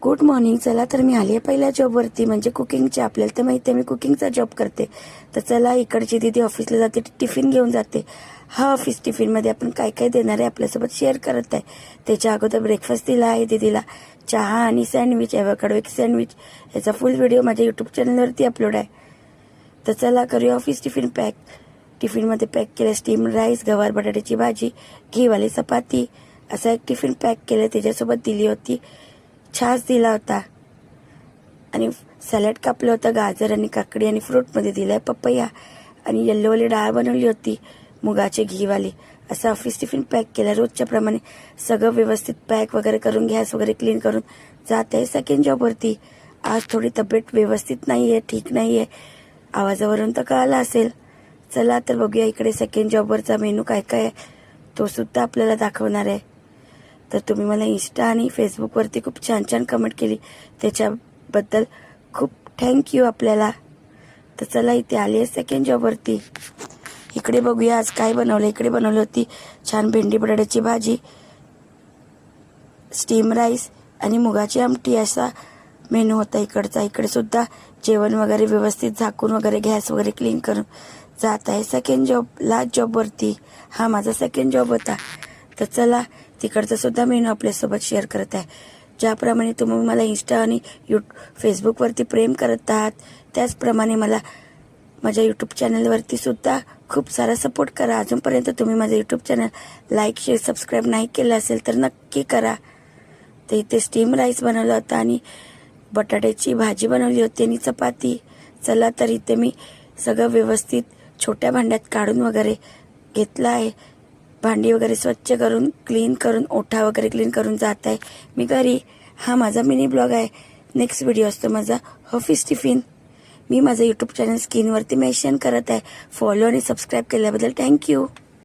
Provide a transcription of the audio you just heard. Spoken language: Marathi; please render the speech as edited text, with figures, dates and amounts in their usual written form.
Good morning. चला तर मी आली आहे पहिल्या जॉबवरती, म्हणजे कुकिंगच्या. आपल्याला तर माहिती आहे मी कुकिंगचा जॉब करते. तर चला, इकडची दीदी ऑफिसला जाते, टिफिन घेऊन जाते. हा ऑफिस टिफिनमध्ये आपण काय काय देणार आहे आपल्यासोबत शेअर करत आहे. त्याच्या अगोदर ब्रेकफास्ट दिला आहे दीदीला, चहा आणि सँडविच, एवोकॅडो एक सँडविच. याचा फुल व्हिडिओ माझ्या यूट्यूब चॅनलवरती अपलोड आहे. तर चला करूया ऑफिस टिफिन पॅक. टिफिनमध्ये पॅक केलं स्टीम राईस, गवार बटाट्याची भाजी, घीवाली चपाती, असा एक टिफिन पॅक केलं. त्याच्यासोबत दिली होती छास दिला होता आणि सॅलड कापलं होतं, गाजर आणि काकडी, आणि फ्रूटमध्ये दिलाय पपया, आणि येल्लोवाली डाळ बनवली होती मुगाची घीवाली. असं ऑफिस टिफिन पॅक केलं. रोजच्या प्रमाणे सगळं व्यवस्थित पॅक वगैरे करून, गॅस वगैरे क्लीन करून जात आहे सेकंड जॉबवरती. आज थोडी तब्येत व्यवस्थित नाही आहे, ठीक नाही आहे, आवाजावरून तर कळालं असेल. चला तर बघूया इकडे सेकंड जॉबवरचा मेनू काय काय आहे, तो सुद्धा आपल्याला दाखवणार आहे. तर तुम्ही मला इंस्टा आणि फेसबुकवरती खूप छान छान कमेंट केली, त्याच्याबद्दल खूप थँक्यू आपल्याला. तर चला, इथे आली आहे सेकंड जॉबवरती. इकडे बघूया आज काय बनवलं. इकडे बनवली होती छान भेंडी बटाट्याची भाजी, स्टीम राईस आणि मुगाची आमटी. असा मेनू होता इकडचा. इकडे सुद्धा जेवण वगैरे व्यवस्थित झाकून वगैरे गॅस वगैरे क्लीन करून जात आहे सेकंड जॉब, लास्ट जॉबवरती. हा माझा सेकंड जॉब होता. तर चला, तिकडचं सुद्धा मेनू आपल्यासोबत शेअर करत आहे. ज्याप्रमाणे तुम्ही मला इंस्टा आणि फेसबुकवरती प्रेम करत आहात, त्याचप्रमाणे मला माझ्या यूट्यूब चॅनलवरती सुद्धा खूप सारा सपोर्ट करा. अजूनपर्यंत तुम्ही माझं YouTube channel like, share, subscribe नाही केलं असेल तर नक्की करा. तर इथे स्टीम राईस बनवला होता आणि बटाट्याची भाजी बनवली होती आणि चपाती. चला तर इथे मी सगळं व्यवस्थित छोट्या भांड्यात काढून वगैरे घेतलं आहे. भांडी वगैरे स्वच्छ करून, क्लीन करून, ओठा वगैरे क्लीन करून जात आहे मी घरी. हा माझा मिनी ब्लॉग आहे. नेक्स्ट व्हिडिओ असतो माझा ऑफिस टिफिन. मी माझं यूट्यूब चॅनल स्क्रीनवरती मेन्शन करत आहे. फॉलो आणि सबस्क्राईब केल्याबद्दल थँक्यू.